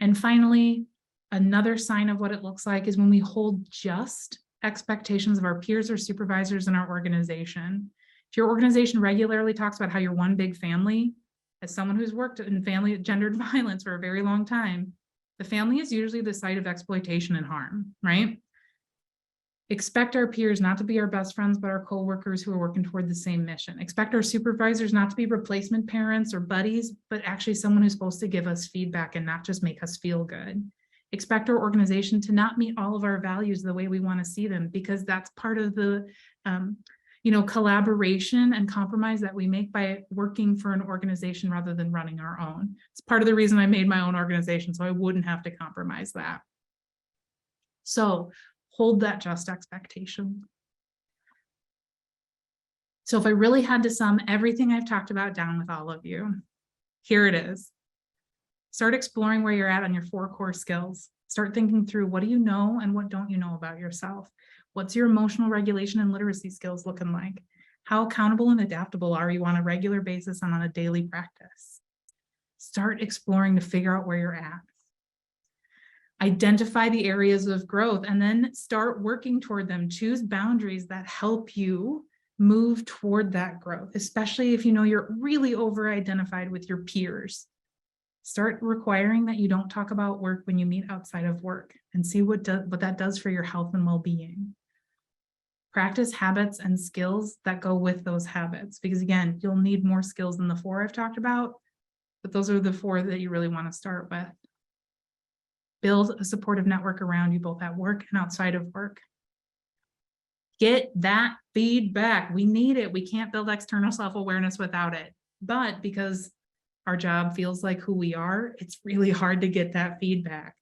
And finally, another sign of what it looks like is when we hold just expectations of our peers or supervisors in our organization. If your organization regularly talks about how you're one big family, as someone who's worked in family gendered violence for a very long time, the family is usually the site of exploitation and harm, right? Expect our peers not to be our best friends, but our coworkers who are working toward the same mission. Expect our supervisors not to be replacement parents or buddies, but actually someone who's supposed to give us feedback and not just make us feel good. Expect our organization to not meet all of our values the way we want to see them, because that's part of the collaboration and compromise that we make by working for an organization rather than running our own. It's part of the reason I made my own organization, so I wouldn't have to compromise that. So hold that just expectation. So if I really had to sum everything I've talked about down with all of you, here it is. Start exploring where you're at on your 4 core skills. Start thinking through, what do you know and what don't you know about yourself? What's your emotional regulation and literacy skills looking like? How accountable and adaptable are you on a regular basis and on a daily practice? Start exploring to figure out where you're at. Identify the areas of growth and then start working toward them. Choose boundaries that help you move toward that growth, especially if you know you're really over-identified with your peers. Start requiring that you don't talk about work when you meet outside of work, and see what that does for your health and well-being. Practice habits and skills that go with those habits, because again, you'll need more skills than the 4 I've talked about, but those are the 4 that you really want to start with. Build a supportive network around you, both at work and outside of work. Get that feedback. We need it. We can't build external self-awareness without it. But because our job feels like who we are, it's really hard to get that feedback.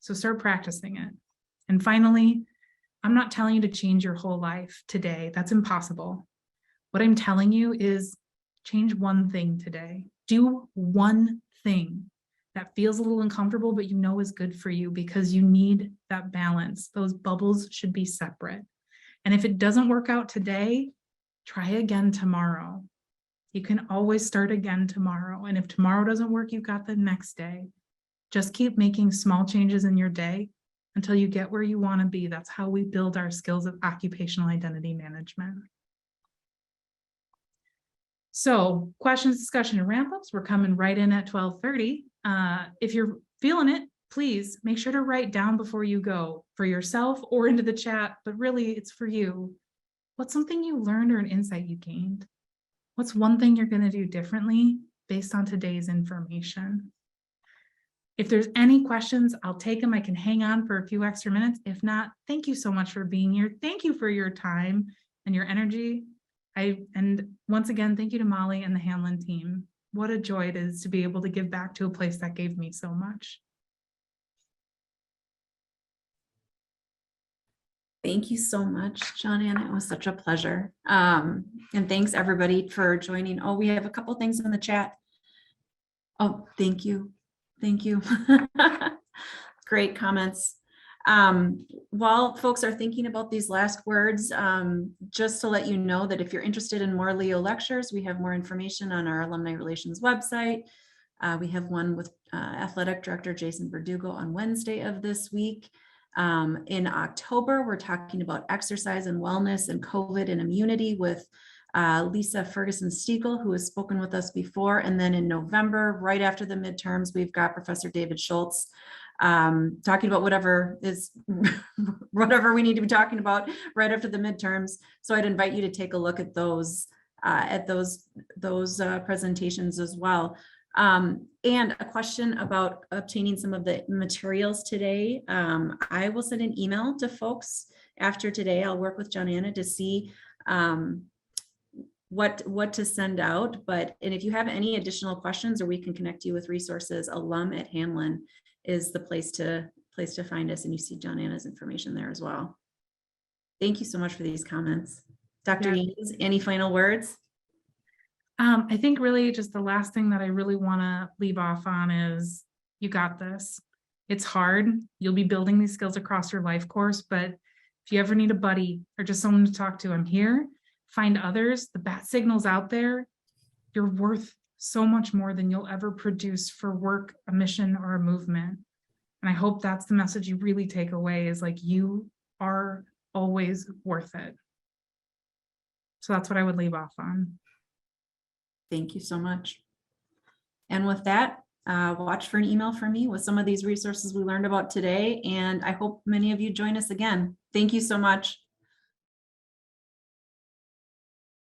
So start practicing it. And finally, I'm not telling you to change your whole life today. That's impossible. What I'm telling you is change one thing today. Do one thing that feels a little uncomfortable, but you know is good for you, because you need that balance. Those bubbles should be separate. And if it doesn't work out today, try again tomorrow. You can always start again tomorrow. And if tomorrow doesn't work, you've got the next day. Just keep making small changes in your day until you get where you want to be. That's how we build our skills of occupational identity management. So questions, discussion, and ramp-ups, we're coming right in at 12:30. If you're feeling it, please make sure to write down before you go, for yourself or into the chat, but really it's for you. What's something you learned or an insight you gained? What's one thing you're going to do differently based on today's information? If there's any questions, I'll take them. I can hang on for a few extra minutes. If not, thank you so much for being here. Thank you for your time and your energy. And once again, thank you to Molly and the Hamline team. What a joy it is to be able to give back to a place that gave me so much. Thank you so much, Johnanna. It was such a pleasure. And thanks everybody for joining. Oh, we have a couple things in the chat. Oh, thank you. Thank you. Great comments. While folks are thinking about these last words, just to let you know that if you're interested in more Leo lectures, we have more information on our alumni relations website. We have one with athletic director Jason Verdugo on Wednesday of this week. In October, we're talking about exercise and wellness and COVID and immunity with Lisa Ferguson-Stiegel, who has spoken with us before. And then in November, right after the midterms, we've got Professor David Schultz talking about whatever we need to be talking about right after the midterms. So I'd invite you to take a look at those presentations as well. And a question about obtaining some of the materials today. I will send an email to folks after today. I'll work with Johnanna to see what to send out. And if you have any additional questions, or we can connect you with resources, alum@Hamline is the place to find us, and you see Johnanna's information there as well. Thank you so much for these comments. Dr. Yanes, any final words? I think really just the last thing that I really want to leave off on is you got this. It's hard. You'll be building these skills across your life course, but if you ever need a buddy or just someone to talk to, I'm here. Find others. The bat signal's out there. You're worth so much more than you'll ever produce for work, a mission, or a movement. And I hope that's the message you really take away, is like, you are always worth it. So that's what I would leave off on. Thank you so much. And with that, watch for an email from me with some of these resources we learned about today. And I hope many of you join us again. Thank you so much.